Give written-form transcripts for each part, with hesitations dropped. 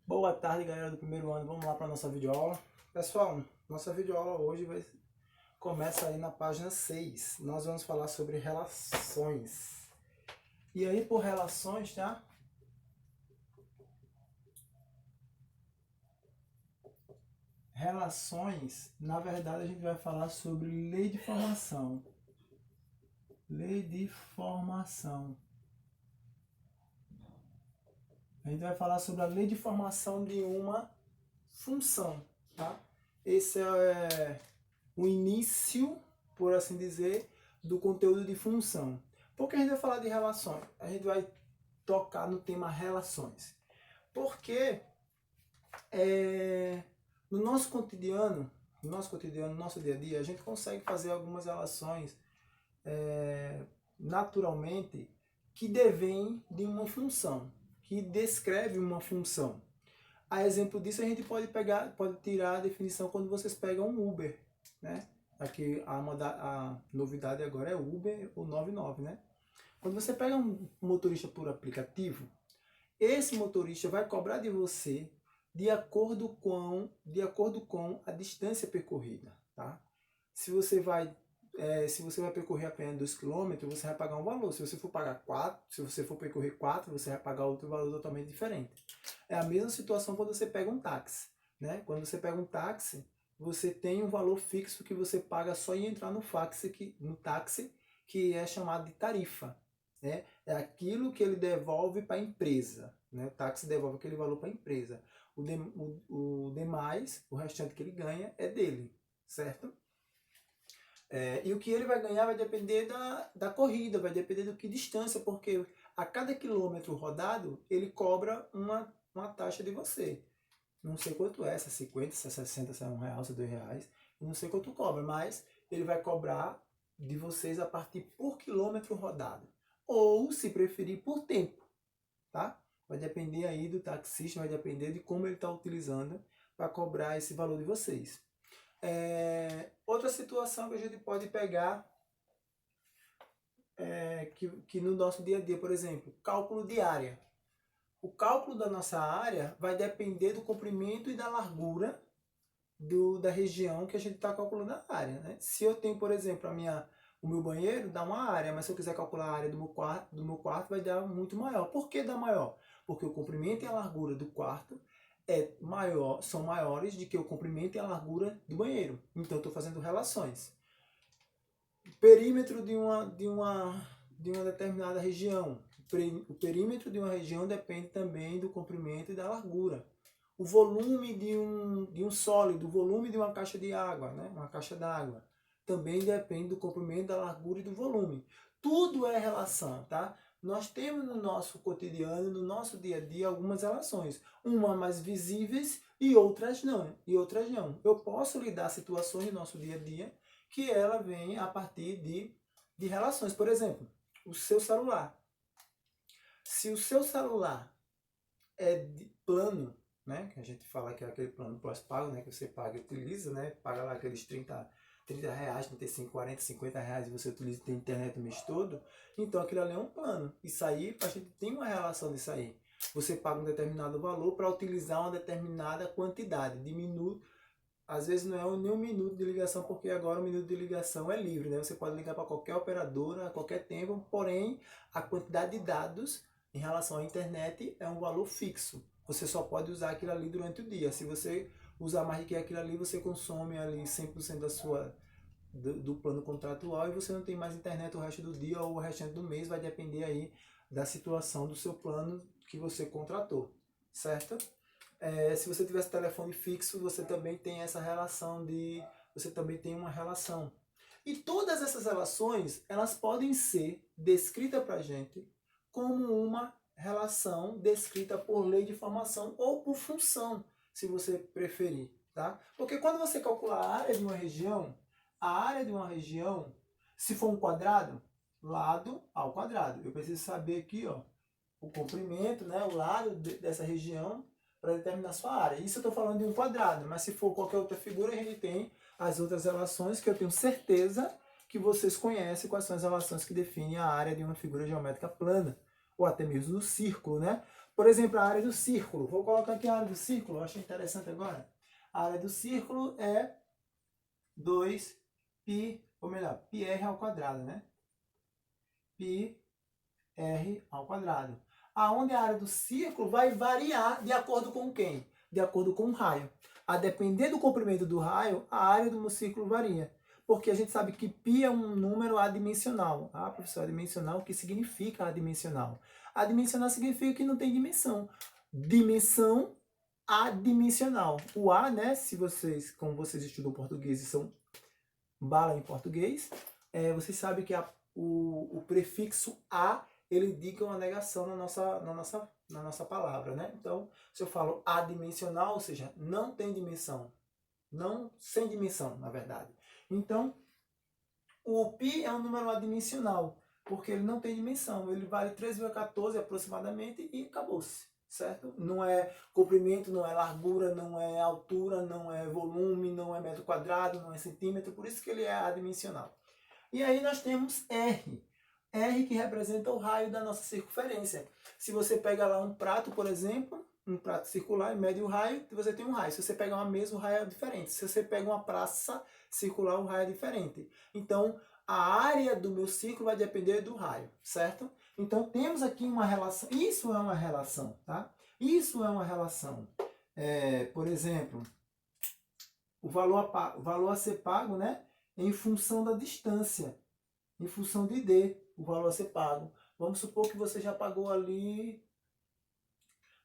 Boa tarde, galera do primeiro ano. Vamos lá para nossa videoaula. Pessoal, nossa videoaula hoje começa aí na página 6. Nós vamos falar sobre relações. E aí, por relações, tá? Relações, na verdade, a gente vai falar sobre lei de formação. Lei de formação. A gente vai falar sobre a lei de formação de uma função, tá? Esse é o início, por assim dizer, do conteúdo de função. Por que a gente vai falar de relações? A gente vai tocar no tema relações. Porque no nosso cotidiano, no nosso dia a dia, a gente consegue fazer algumas relações naturalmente que devêm de uma função, que descreve uma função. A exemplo disso, a gente pode tirar a definição quando vocês pegam um Uber, né? Aqui a novidade agora é Uber ou 99, né? Quando você pega um motorista por aplicativo, esse motorista vai cobrar de você de acordo com a distância percorrida, tá? Se você vai percorrer apenas 2 km, você vai pagar um valor. Se você for pagar 4, se você for percorrer 4, você vai pagar outro valor totalmente diferente. É a mesma situação quando você pega um táxi, né? Quando você pega um táxi, você tem um valor fixo que você paga só em entrar no táxi, que é chamado de tarifa, né? É aquilo que ele devolve para a empresa, né? O táxi devolve aquele valor para a empresa. O demais, o restante que ele ganha é dele, certo? E o que ele vai ganhar vai depender da corrida, vai depender do que distância, porque a cada quilômetro rodado, ele cobra uma taxa de você. Não sei quanto é, se é 50, se é 60, se é R$1, se é R$2, não sei quanto cobra, mas ele vai cobrar de vocês a partir por quilômetro rodado. Ou, se preferir, por tempo, tá? Vai depender aí do taxista, vai depender de como ele está utilizando para cobrar esse valor de vocês. Outra situação que a gente pode pegar que no nosso dia a dia, por exemplo, cálculo de área. O cálculo da nossa área vai depender do comprimento e da largura da região que a gente está calculando a área, né? Se eu tenho, por exemplo, o meu banheiro, dá uma área, mas se eu quiser calcular a área do meu quarto vai dar muito maior. Por que dá maior? Porque o comprimento e a largura do quarto são maiores do que o comprimento e a largura do banheiro. Então, eu estou fazendo relações. O perímetro de uma determinada região. O perímetro de uma região depende também do comprimento e da largura. O volume de um sólido, o volume de uma caixa de água, né? Uma caixa d'água, também depende do comprimento, da largura e do volume. Tudo é relação, tá? Nós temos no nosso cotidiano, no nosso dia a dia, algumas relações. Umas mais visíveis e outras não. Eu posso lidar situações no nosso dia a dia que ela vem a partir de relações. Por exemplo, o seu celular. Se o seu celular é de plano, né, que a gente fala que é aquele plano pós-pago, né, que você paga e utiliza, né, paga lá aqueles R$30, R$35, R$40, R$50 e você utiliza a internet o mês todo, então aquilo ali é um plano. Isso aí, a gente tem uma relação disso aí. Você paga um determinado valor para utilizar uma determinada quantidade de minutos. Às vezes não é nem um minuto de ligação, porque agora o minuto de ligação é livre, né? Você pode ligar para qualquer operadora a qualquer tempo, porém a quantidade de dados em relação à internet é um valor fixo. Você só pode usar aquilo ali durante o dia. Se você usar mais do que aquilo ali, você consome ali 100% do plano contratual e você não tem mais internet o resto do dia ou o restante do mês, vai depender aí da situação do seu plano que você contratou, certo? Se você tivesse telefone fixo, você também tem essa relação você também tem uma relação. E todas essas relações, elas podem ser descritas para a gente como uma relação descrita por lei de formação ou por função, se você preferir, tá? Porque quando você calcula a área de uma região, se for um quadrado, lado ao quadrado. Eu preciso saber aqui, ó, o comprimento, né, o lado dessa região para determinar sua área. Isso eu estou falando de um quadrado, mas se for qualquer outra figura, a gente tem as outras relações que eu tenho certeza que vocês conhecem quais são as relações que definem a área de uma figura geométrica plana, ou até mesmo no círculo, né? Por exemplo, a área do círculo. Vou colocar aqui a área do círculo, eu achei interessante agora. A área do círculo é 2π, ou melhor, πr ao quadrado, né? πr ao quadrado. Aonde a área do círculo vai variar de acordo com quem? De acordo com o raio. A depender do comprimento do raio, a área do meu círculo varia. Porque a gente sabe que π é um número adimensional. Ah, professor, adimensional, o que significa adimensional? Adimensional significa que não tem dimensão. Dimensão adimensional. O A, né, se vocês, como vocês estudam português e são bala em português, vocês sabem que o prefixo A, ele indica uma negação na nossa palavra, né? Então, se eu falo adimensional, ou seja, não tem dimensão. Não, sem dimensão, na verdade. Então, o π é um número adimensional, porque ele não tem dimensão. Ele vale 3,14 aproximadamente e acabou-se, certo? Não é comprimento, não é largura, não é altura, não é volume, não é metro quadrado, não é centímetro, por isso que ele é adimensional. E aí nós temos R. R que representa o raio da nossa circunferência. Se você pega lá um prato, por exemplo, um prato circular e mede o raio, você tem um raio. Se você pegar uma mesa, o raio é diferente. Se você pega uma praça circular, o raio é diferente. Então, a área do meu círculo vai depender do raio, certo? Então, temos aqui uma relação. Isso é uma relação, tá? Isso é uma relação. Por exemplo, o valor a ser pago, né? Em função da distância, em função de D, o valor a ser pago. Vamos supor que você já pagou ali.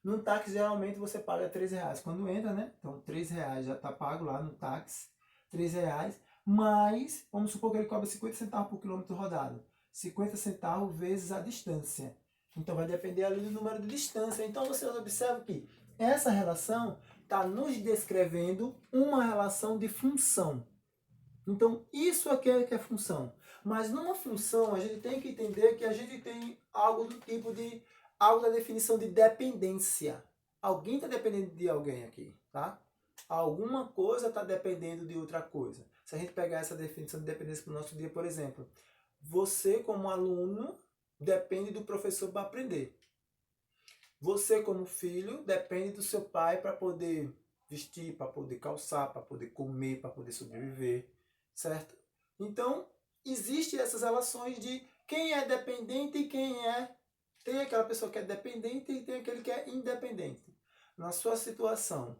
No táxi, geralmente, você paga R$3 quando entra, né? Então, R$3 já está pago lá no táxi, R$3. Mas, vamos supor que ele cobra 50 centavos por quilômetro rodado. 50 centavos vezes a distância. Então, vai depender ali do número de distância. Então, você observa que essa relação está nos descrevendo uma relação de função. Então, isso aqui é que é função. Mas numa função, a gente tem que entender que a gente tem algo do tipo de... algo da definição de dependência. Alguém está dependendo de alguém aqui, tá? Alguma coisa está dependendo de outra coisa. Se a gente pegar essa definição de dependência para o nosso dia, por exemplo, você como aluno depende do professor para aprender. Você como filho depende do seu pai para poder vestir, para poder calçar, para poder comer, para poder sobreviver, certo? Então, existem essas relações de quem é dependente e quem é... Tem aquela pessoa que é dependente e tem aquele que é independente. Na sua situação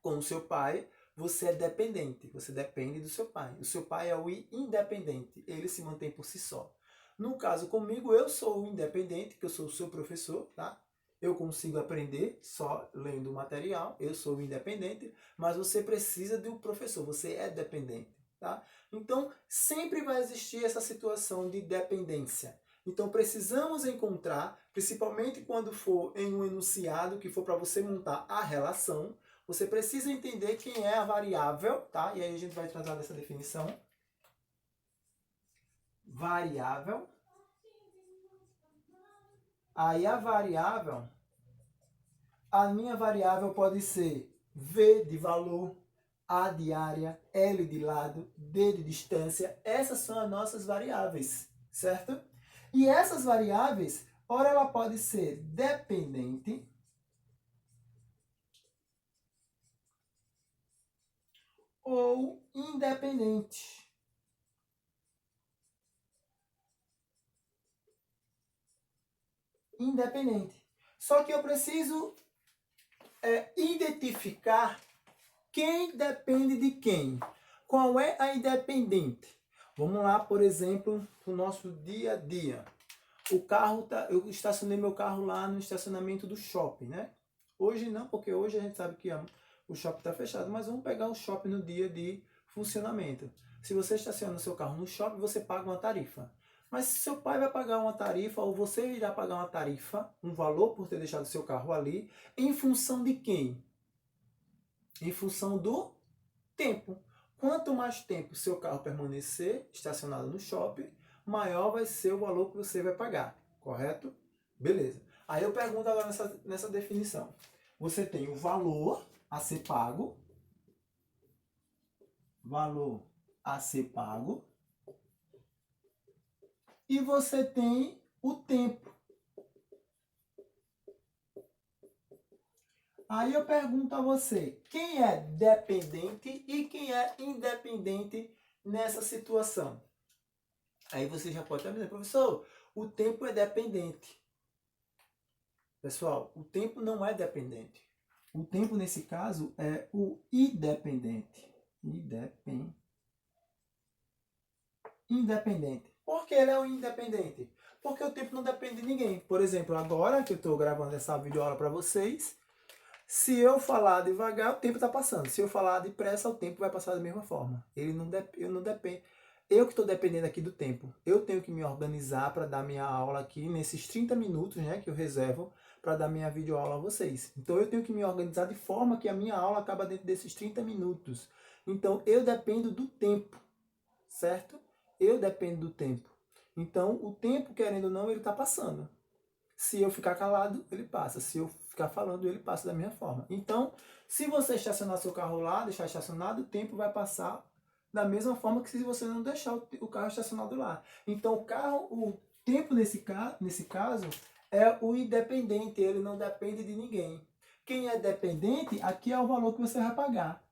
com o seu pai, você é dependente, você depende do seu pai. O seu pai é o independente, ele se mantém por si só. No caso comigo, eu sou o independente, que eu sou o seu professor, tá? Eu consigo aprender só lendo o material, eu sou o independente, mas você precisa de um professor, você é dependente, tá? Então, sempre vai existir essa situação de dependência. Então, precisamos encontrar, principalmente quando for em um enunciado, que for para você montar a relação, você precisa entender quem é a variável, tá? E aí a gente vai tratar dessa definição. Variável. Aí a variável, a minha variável pode ser V de valor, A de área, L de lado, D de distância. Essas são as nossas variáveis, certo? E essas variáveis, ora ela pode ser dependente ou independente. Independente. Só que eu preciso identificar quem depende de quem. Qual é a independente? Vamos lá, por exemplo, para o nosso dia a dia. O carro eu estacionei meu carro lá no estacionamento do shopping, né? Hoje não, porque hoje a gente sabe que o shopping está fechado, mas vamos pegar o shopping no dia de funcionamento. Se você estaciona o seu carro no shopping, você paga uma tarifa. Mas se seu pai vai pagar uma tarifa, ou você irá pagar uma tarifa, um valor por ter deixado seu carro ali, em função de quem? Em função do tempo. Quanto mais tempo seu carro permanecer estacionado no shopping, maior vai ser o valor que você vai pagar, correto? Beleza. Aí eu pergunto agora nessa definição. Você tem o valor a ser pago, valor a ser pago, e você tem o tempo. Aí eu pergunto a você, quem é dependente e quem é independente nessa situação? Aí você já pode estar dizendo, professor, o tempo é dependente. Pessoal, o tempo não é dependente. O tempo, nesse caso, é o independente. Independente. Por que ele é o independente? Porque o tempo não depende de ninguém. Por exemplo, agora que eu estou gravando essa videoaula para vocês, se eu falar devagar, o tempo está passando. Se eu falar depressa, o tempo vai passar da mesma forma. Eu não dependo. Eu que estou dependendo aqui do tempo. Eu tenho que me organizar para dar minha aula aqui nesses 30 minutos, né, que eu reservo para dar minha videoaula a vocês. Então eu tenho que me organizar de forma que a minha aula acaba dentro desses 30 minutos. Então eu dependo do tempo, certo? Eu dependo do tempo. Então o tempo, querendo ou não, ele está passando. Se eu ficar calado, ele passa. Se eu ficar falando, ele passa da minha forma. Então, se você estacionar seu carro lá, deixar estacionado, o tempo vai passar da mesma forma que se você não deixar o carro estacionado lá. Então, o tempo nesse caso é o independente, ele não depende de ninguém. Quem é dependente, aqui é o valor que você vai pagar.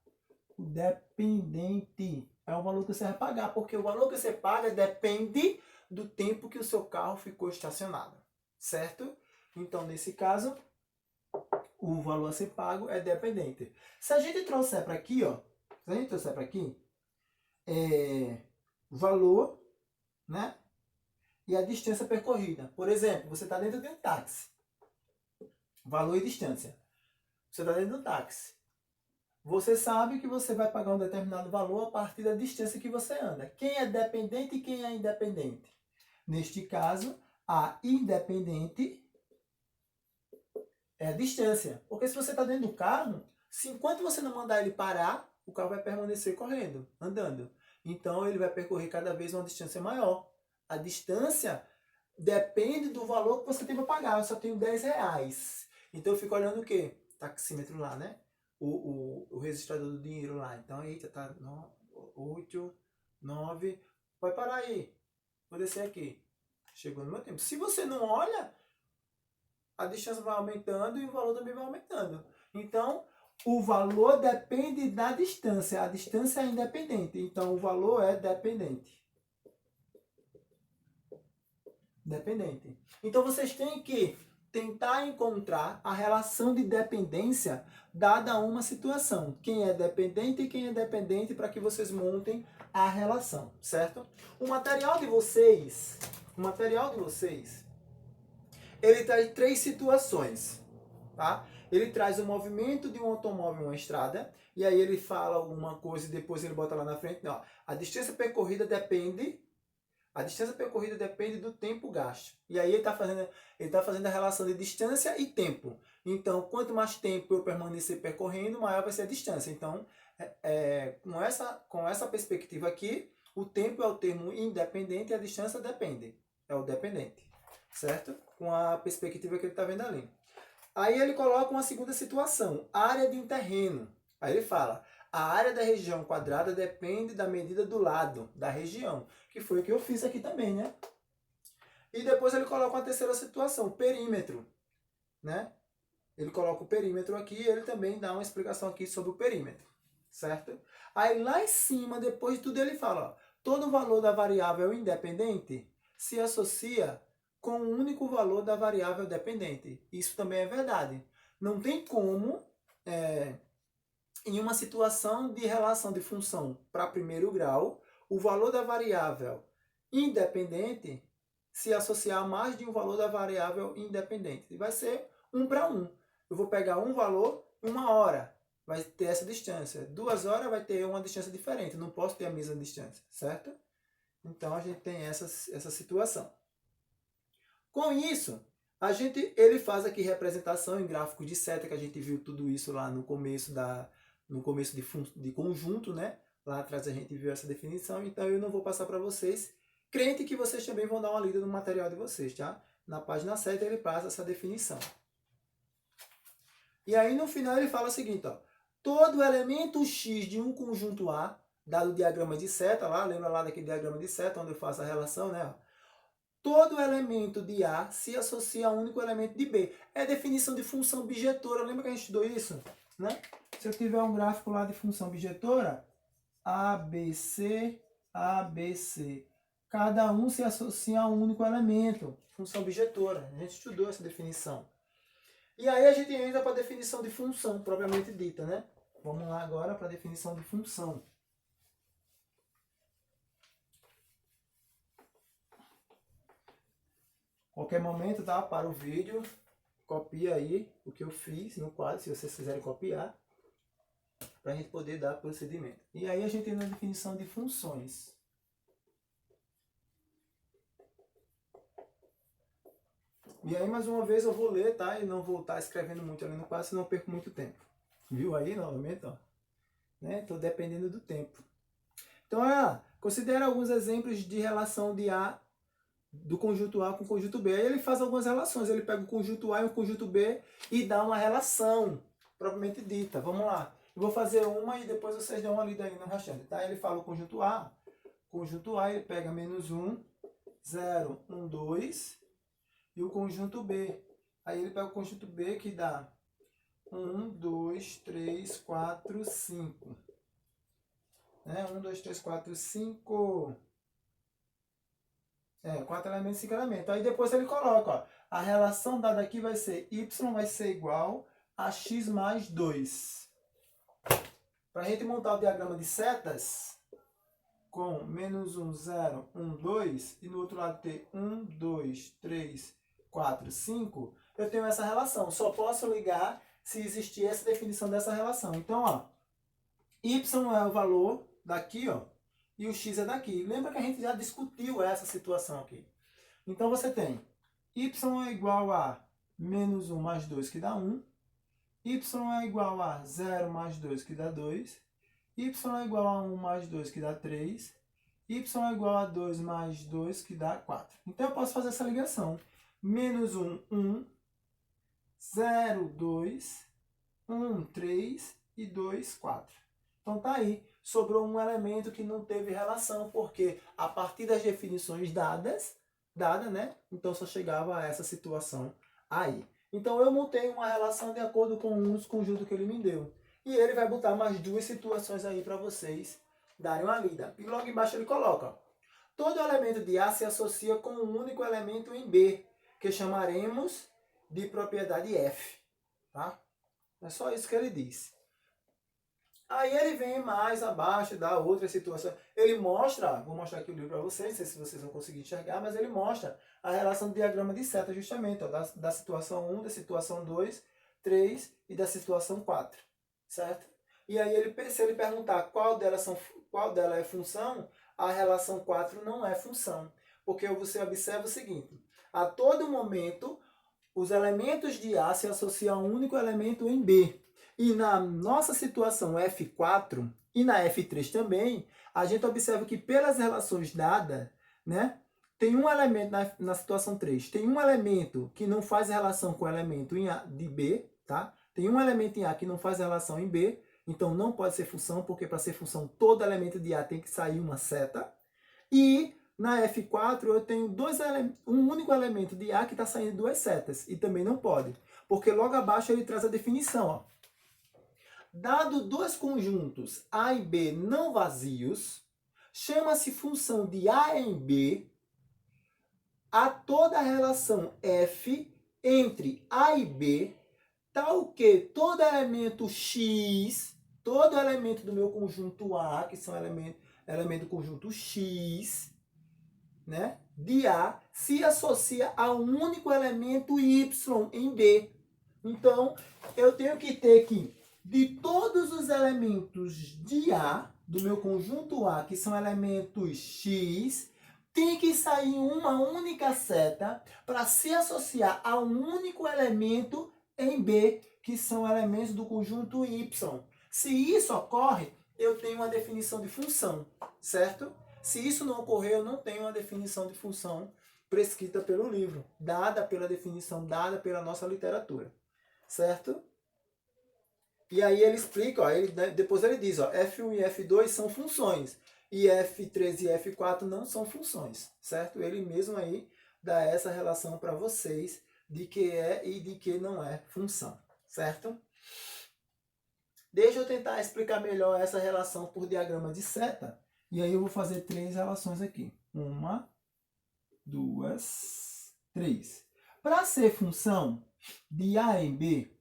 O dependente é o valor que você vai pagar, porque o valor que você paga depende do tempo que o seu carro ficou estacionado. Certo? Então, nesse caso, o valor a ser pago é dependente. Se a gente trouxer para aqui, ó, se a gente trouxer para aqui, valor, né? E a distância percorrida. Por exemplo, você está dentro de um táxi. Valor e distância. Você está dentro de um táxi. Você sabe que você vai pagar um determinado valor a partir da distância que você anda. Quem é dependente e quem é independente? Neste caso, a independente é a distância. Porque se você está dentro do carro, se enquanto você não mandar ele parar, o carro vai permanecer correndo, andando. Então ele vai percorrer cada vez uma distância maior. A distância depende do valor que você tem para pagar. Eu só tenho 10 reais. Então eu fico olhando o quê? Taxímetro lá, né? O registrador do dinheiro lá. Então, eita, tá 8, 9. Vai parar aí. Vou descer aqui. Chegou no meu tempo. Se você não olha, a distância vai aumentando e o valor também vai aumentando. Então, o valor depende da distância. A distância é independente. Então, o valor é dependente. Dependente. Então, vocês têm que tentar encontrar a relação de dependência dada a uma situação. Quem é dependente e quem é dependente para que vocês montem a relação, certo? O material de vocês, ele traz 3 situações, tá? Ele traz o movimento de um automóvel em uma estrada, e aí ele fala alguma coisa e depois ele bota lá na frente. Não, a distância percorrida depende do tempo gasto. E aí ele está fazendo a relação de distância e tempo. Então, quanto mais tempo eu permanecer percorrendo, maior vai ser a distância. Então, com essa perspectiva aqui, o tempo é o termo independente e a distância depende. É o dependente. Certo? Com a perspectiva que ele está vendo ali. Aí ele coloca uma segunda situação, área de um terreno. Aí ele fala, a área da região quadrada depende da medida do lado da região, que foi o que eu fiz aqui também, né? E depois ele coloca uma terceira situação, perímetro, né? Ele coloca o perímetro aqui e ele também dá uma explicação aqui sobre o perímetro, certo? Aí lá em cima, depois de tudo, ele fala, ó, todo valor da variável independente se associa com o único valor da variável dependente. Isso também é verdade. Não tem como, em uma situação de relação de função para primeiro grau, o valor da variável independente se associar a mais de um valor da variável independente. Vai ser 1 para 1. Eu vou pegar um valor, 1 hora, vai ter essa distância. 2 horas vai ter uma distância diferente. Não posso ter a mesma distância, certo? Então a gente tem essa situação. Com isso, ele faz aqui representação em gráficos de seta, que a gente viu tudo isso lá no começo de conjunto, né? Lá atrás a gente viu essa definição, então eu não vou passar para vocês, crente que vocês também vão dar uma lida no material de vocês, tá? Na página 7 ele passa essa definição. E aí no final ele fala o seguinte, ó, todo elemento X de um conjunto A, dado o diagrama de seta lá, lembra lá daquele diagrama de seta onde eu faço a relação, né? todo elemento de A se associa a um único elemento de B. É definição de função bijetora. Lembra que a gente estudou isso? Né? Se eu tiver um gráfico lá de função bijetora, ABC, ABC. Cada um se associa a um único elemento. Função bijetora. A gente estudou essa definição. E aí a gente entra para a definição de função, propriamente dita, né? Vamos lá agora para a definição de função. Qualquer momento, tá? Para o vídeo, copia aí o que eu fiz no quadro, se vocês quiserem copiar, para a gente poder dar procedimento. E aí a gente entra na definição de funções. E aí, mais uma vez, eu vou ler, tá? E não vou estar escrevendo muito ali no quadro, senão eu perco muito tempo. Viu aí, novamente, ó? Né? Tô dependendo do tempo. Então, considera alguns exemplos de relação de A, do conjunto A com o conjunto B. Aí ele faz algumas relações. Ele pega o conjunto A e o conjunto B e dá uma relação, propriamente dita. Vamos lá. Eu vou fazer uma e depois vocês dão uma lida aí no restante, tá? Ele fala o conjunto A. Conjunto A, ele pega menos 1, 0, 1, 2... E o conjunto B. Aí ele pega o conjunto B que dá 1, 2, 3, 4, 5. Né? 1, 2, 3, 4, 5. 4 elementos, 5 elementos. Aí depois ele coloca, ó, a relação dada aqui vai ser y vai ser igual a x mais 2. Para a gente montar o diagrama de setas, com menos 1, 0, 1, 2, e no outro lado ter 1, 2, 3, 4, 5, eu tenho essa relação. Só posso ligar se existir essa definição dessa relação. Então, ó, y é o valor daqui, ó, e o x é daqui. Lembra que a gente já discutiu essa situação aqui. Então, você tem y é igual a menos 1 mais 2, que dá 1. Y é igual a 0 mais 2, que dá 2. Y é igual a 1 mais 2, que dá 3. Y é igual a 2 mais 2, que dá 4. Então, eu posso fazer essa ligação. Menos 1, 1, 0, 2, 1, 3 e 2, 4. Então tá aí. Sobrou um elemento que não teve relação, porque a partir das definições dadas, né? Então só chegava a essa situação aí. Então eu montei uma relação de acordo com os conjuntos que ele me deu. E ele vai botar mais duas situações aí para vocês darem uma lida. E logo embaixo ele coloca: todo elemento de A se associa com um único elemento em B, que chamaremos de propriedade F. Tá? É só isso que ele diz. Aí ele vem mais abaixo da outra situação. Ele mostra, vou mostrar aqui o livro para vocês, não sei se vocês vão conseguir enxergar, mas ele mostra a relação do diagrama de seta justamente, ó, da situação 1, da situação 2, 3 e da situação 4. Certo? E aí, se ele perguntar qual delas é função, a relação 4 não é função. Porque você observa o seguinte: a todo momento, os elementos de A se associam a um único elemento em B. E na nossa situação F4 e na F3 também, a gente observa que pelas relações dadas, né, tem um elemento na situação 3, tem um elemento que não faz relação com o elemento em A de B, tá? Tem um elemento em A que não faz relação em B, então não pode ser função, porque para ser função todo elemento de A tem que sair uma seta. E na F4 eu tenho um único elemento de A que está saindo duas setas. E também não pode. Porque logo abaixo ele traz a definição. Ó. Dado dois conjuntos A e B não vazios, chama-se função de A em B a toda a relação F entre A e B, tal que todo elemento X, todo elemento do meu conjunto A, que são elemento do conjunto X, né, de A, se associa a um único elemento Y em B. Então, eu tenho que ter que, de todos os elementos de A, do meu conjunto A, que são elementos X, tem que sair uma única seta para se associar a um único elemento em B, que são elementos do conjunto Y. Se isso ocorre, eu tenho uma definição de função, certo? Se isso não ocorrer, eu não tenho uma definição de função prescrita pelo livro, dada pela definição dada pela nossa literatura, certo? E aí ele explica, ó, depois ele diz, ó, F1 e F2 são funções, e F3 e F4 não são funções, certo? Ele mesmo aí dar essa relação para vocês de que é e de que não é função, certo? Deixa eu tentar explicar melhor essa relação por diagrama de seta. E aí eu vou fazer 3 relações aqui. 1, 2, 3. Para ser função de A em B,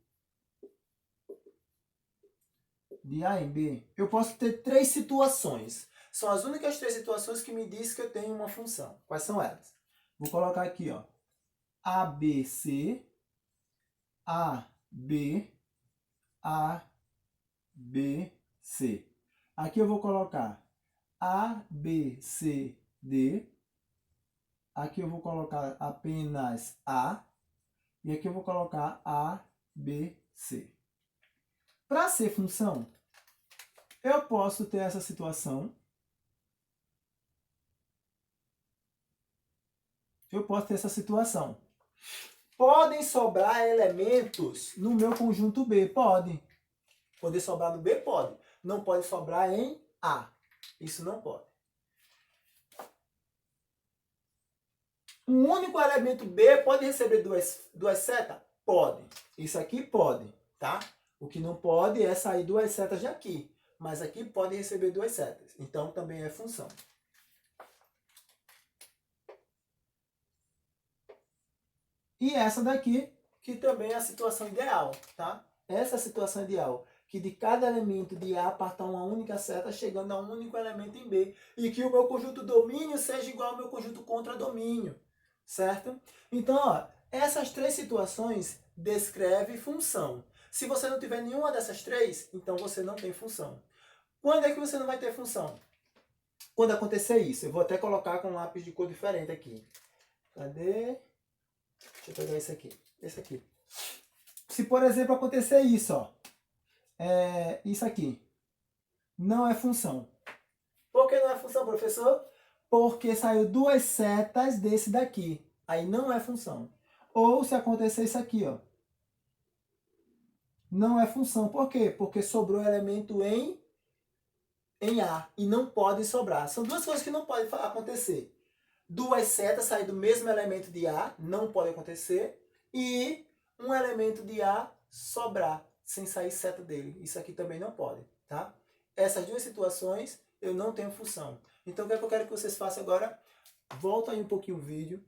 eu posso ter 3 situações. São as únicas 3 situações que me diz que eu tenho uma função. Quais são elas? Vou colocar aqui, ó, ABC, AB, ABC. Aqui eu vou colocar ABCD. Aqui eu vou colocar apenas A. E aqui eu vou colocar ABC. Para ser função, eu posso ter essa situação. Podem sobrar elementos no meu conjunto B? Pode. Poder sobrar no B? Pode. Não pode sobrar em A. Isso não pode. Um único elemento B pode receber duas setas? Pode. Isso aqui pode, tá? O que não pode é sair 2 setas de aqui. Mas aqui pode receber 2 setas. Então, também é função. E essa daqui, que também é a situação ideal, tá? Essa é a situação ideal. Que de cada elemento de A parta uma única seta, chegando a um único elemento em B. E que o meu conjunto domínio seja igual ao meu conjunto contradomínio. Certo? Então, ó, essas 3 situações descrevem função. Se você não tiver nenhuma dessas 3, então você não tem função. Quando é que você não vai ter função? Quando acontecer isso. Eu vou até colocar com um lápis de cor diferente aqui. Cadê? Deixa eu pegar esse aqui. Esse aqui. Se, por exemplo, acontecer isso, ó. Isso aqui. Não é função. Por que não é função, professor? Porque saiu 2 setas desse daqui. Aí não é função. Ou se acontecer isso aqui, ó. Não é função. Por quê? Porque sobrou elemento em A. E não pode sobrar. São 2 coisas que não podem acontecer. 2 setas sair do mesmo elemento de A. Não pode acontecer. E um elemento de A sobrar sem sair seta dele. Isso aqui também não pode. Tá? Essas 2 situações eu não tenho função. Então, o que é que eu quero que vocês façam agora? Volta aí um pouquinho o vídeo,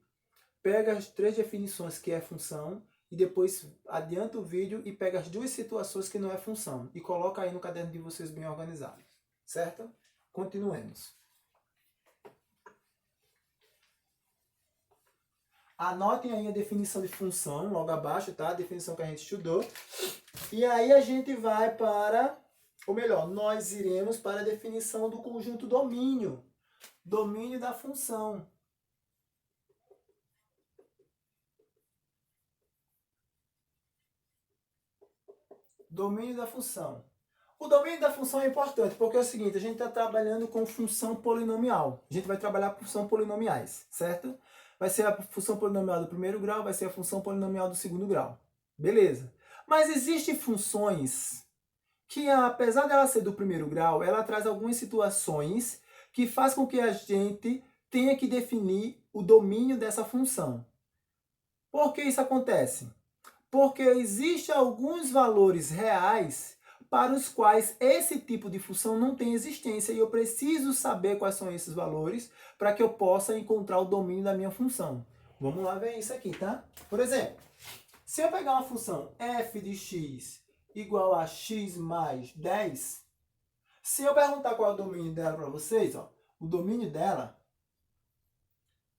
pega as 3 definições que é função e depois adianta o vídeo e pega as 2 situações que não é função e coloca aí no caderno de vocês bem organizado, certo? Continuemos. Anotem aí a definição de função logo abaixo, tá? A definição que a gente estudou. E aí a gente vai para... Ou melhor, nós iremos para a definição do conjunto domínio. Domínio da função. Domínio da função. O domínio da função é importante, porque é o seguinte, a gente está trabalhando com função polinomial. A gente vai trabalhar com função polinomiais, certo? Vai ser a função polinomial do primeiro grau, vai ser a função polinomial do segundo grau. Beleza. Mas existem funções que, apesar dela ser do primeiro grau, ela traz algumas situações que faz com que a gente tenha que definir o domínio dessa função. Por que isso acontece? Porque existem alguns valores reais para os quais esse tipo de função não tem existência e eu preciso saber quais são esses valores para que eu possa encontrar o domínio da minha função. Vamos lá ver isso aqui, tá? Por exemplo, se eu pegar uma função f de x igual a x mais 10, se eu perguntar qual é o domínio dela para vocês, ó, o domínio dela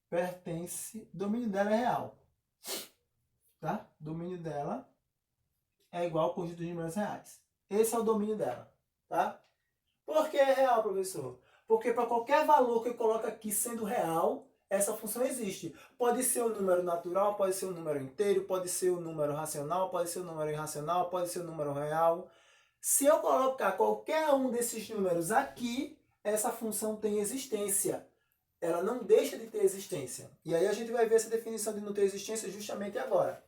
pertence, o domínio dela é real, tá? O domínio dela é igual ao conjunto de números reais. Esse é o domínio dela, tá? Por que é real, professor? Porque para qualquer valor que eu coloque aqui sendo real, essa função existe. Pode ser um número natural, pode ser um número inteiro, pode ser um número racional, pode ser um número irracional, pode ser um número real. Se eu colocar qualquer um desses números aqui, essa função tem existência. Ela não deixa de ter existência. E aí a gente vai ver essa definição de não ter existência justamente agora.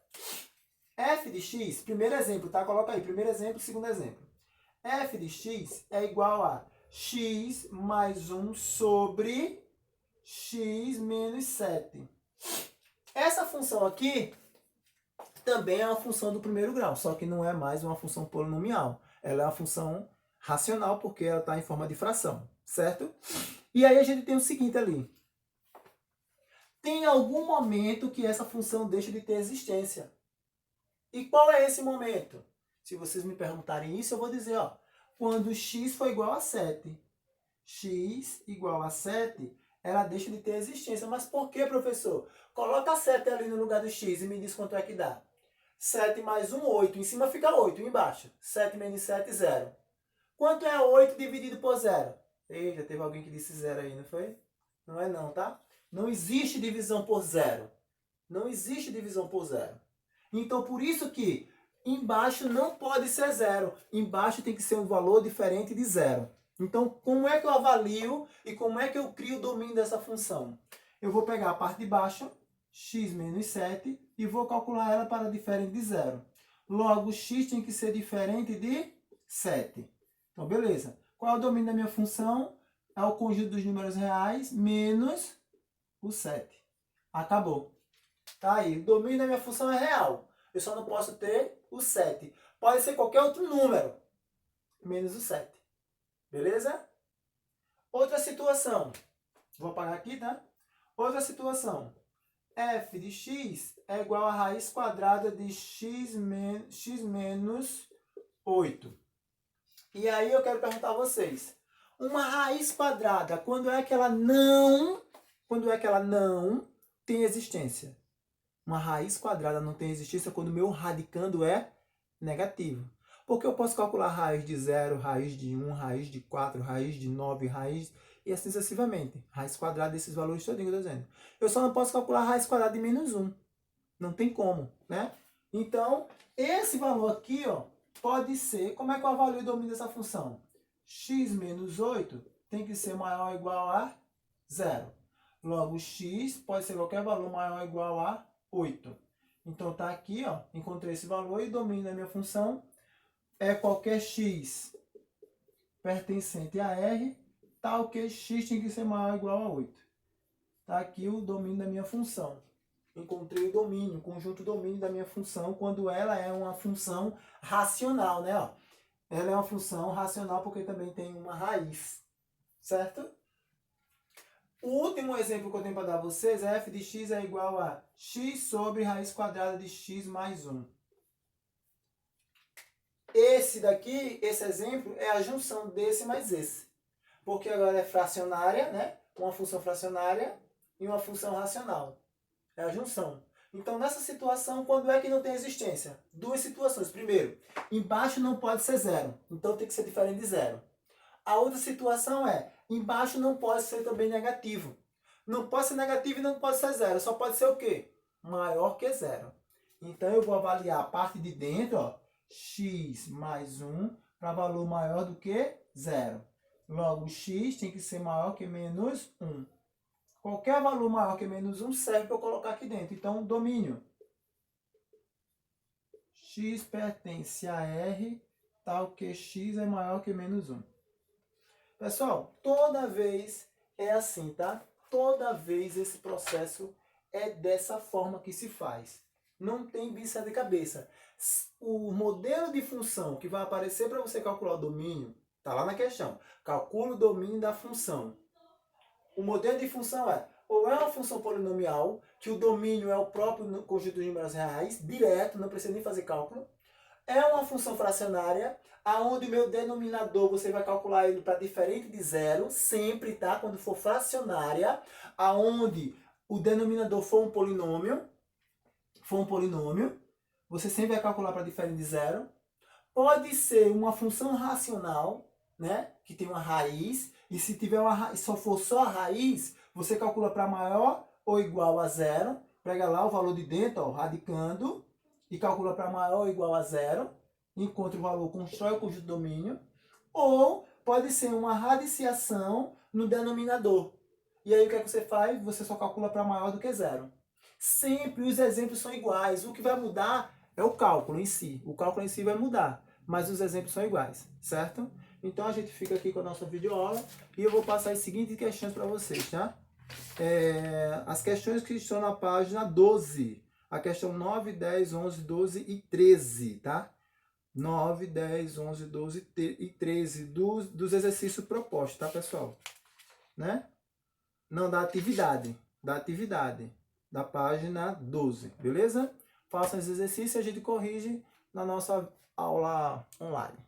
F de x, primeiro exemplo, tá? Coloca aí, primeiro exemplo, segundo exemplo. F de x é igual a x mais 1 sobre x menos 7. Essa função aqui também é uma função do primeiro grau, só que não é mais uma função polinomial. Ela é uma função racional porque ela está em forma de fração, certo? E aí a gente tem o seguinte ali. Tem algum momento que essa função deixa de ter existência. E qual é esse momento? Se vocês me perguntarem isso, eu vou dizer, ó, quando x for igual a 7. X igual a 7, ela deixa de ter existência. Mas por que, professor? Coloca 7 ali no lugar do x e me diz quanto é que dá. 7 mais 1, 8. Em cima fica 8, embaixo. 7 menos 7, 0. Quanto é 8 dividido por 0? Eita, teve alguém que disse 0 aí, não foi? Não é não, tá? Não existe divisão por 0. Não existe divisão por 0. Então, por isso que embaixo não pode ser 0. Embaixo tem que ser um valor diferente de 0. Então, como é que eu avalio e como é que eu crio o domínio dessa função? Eu vou pegar a parte de baixo, x menos 7, e vou calcular ela para diferente de 0. Logo, x tem que ser diferente de 7. Então, beleza. Qual é o domínio da minha função? É o conjunto dos números reais menos o 7. Acabou. Tá aí. O domínio da minha função é real. Eu só não posso ter o 7. Pode ser qualquer outro número, menos o 7. Beleza? Outra situação. Vou apagar aqui, tá? Outra situação. F de x é igual a raiz quadrada de x menos 8. E aí eu quero perguntar a vocês. Uma raiz quadrada, quando é que ela não tem existência? Uma raiz quadrada não tem existência quando o meu radicando é negativo. Porque eu posso calcular raiz de 0, raiz de 1, raiz de 4, raiz de 9, raiz e assim sucessivamente. Raiz quadrada desses valores todinhos que eu estou dizendo. Eu só não posso calcular raiz quadrada de menos 1. Não tem como, né? Então, esse valor aqui, ó, pode ser... Como é que eu avalio o domínio dessa função? X menos 8 tem que ser maior ou igual a 0. Logo, x pode ser qualquer valor maior ou igual a 8. Então, tá aqui, ó, encontrei esse valor e o domínio da minha função é qualquer x pertencente a R, tal que x tem que ser maior ou igual a 8. Tá aqui o domínio da minha função. Encontrei o domínio, o conjunto domínio da minha função, quando ela é uma função racional, né? Ó, ela é uma função racional porque também tem uma raiz, certo? O último exemplo que eu tenho para dar a vocês é f de x é igual a x sobre raiz quadrada de x mais 1. Esse daqui, esse exemplo, é a junção desse mais esse. Porque agora é fracionária, né? Uma função fracionária e uma função racional. É a junção. Então, nessa situação, quando é que não tem existência? Duas situações. Primeiro, embaixo não pode ser 0. Então, tem que ser diferente de 0. A outra situação é, embaixo não pode ser também negativo. Não pode ser negativo e não pode ser 0. Só pode ser o quê? Maior que 0. Então, eu vou avaliar a parte de dentro, ó, x mais 1, para valor maior do que 0. Logo, x tem que ser maior que menos 1. Qualquer valor maior que menos 1 serve para eu colocar aqui dentro. Então, domínio. X pertence a R, tal que x é maior que menos 1. Pessoal, toda vez é assim, tá? Toda vez esse processo é dessa forma que se faz. Não tem bicha de cabeça. O modelo de função que vai aparecer para você calcular o domínio, está lá na questão. Calcula o domínio da função. O modelo de função é, ou é uma função polinomial, que o domínio é o próprio conjunto dos números reais, direto, não precisa nem fazer cálculo. É uma função fracionária, aonde o meu denominador, você vai calcular ele para diferente de 0, sempre, tá? Quando for fracionária, aonde o denominador for um polinômio, você sempre vai calcular para diferente de 0. Pode ser uma função racional, né? Que tem uma raiz, e se tiver só for só a raiz, você calcula para maior ou igual a 0, pega lá o valor de dentro, ó, radicando, e calcula para maior ou igual a 0, encontra o valor, constrói o conjunto de domínio, ou pode ser uma radiciação no denominador. E aí o que é que você faz? Você só calcula para maior do que 0. Sempre os exemplos são iguais. O que vai mudar é o cálculo em si. O cálculo em si vai mudar, mas os exemplos são iguais, certo? Então a gente fica aqui com a nossa videoaula e eu vou passar as seguintes questões para vocês, tá? as questões que estão na página 12. A questão 9, 10, 11, 12 e 13, tá? 9, 10, 11, 12 e 13 dos exercícios propostos, tá, pessoal? Né? Não, da atividade. Da página 12, beleza? Façam esse exercício e a gente corrige na nossa aula online.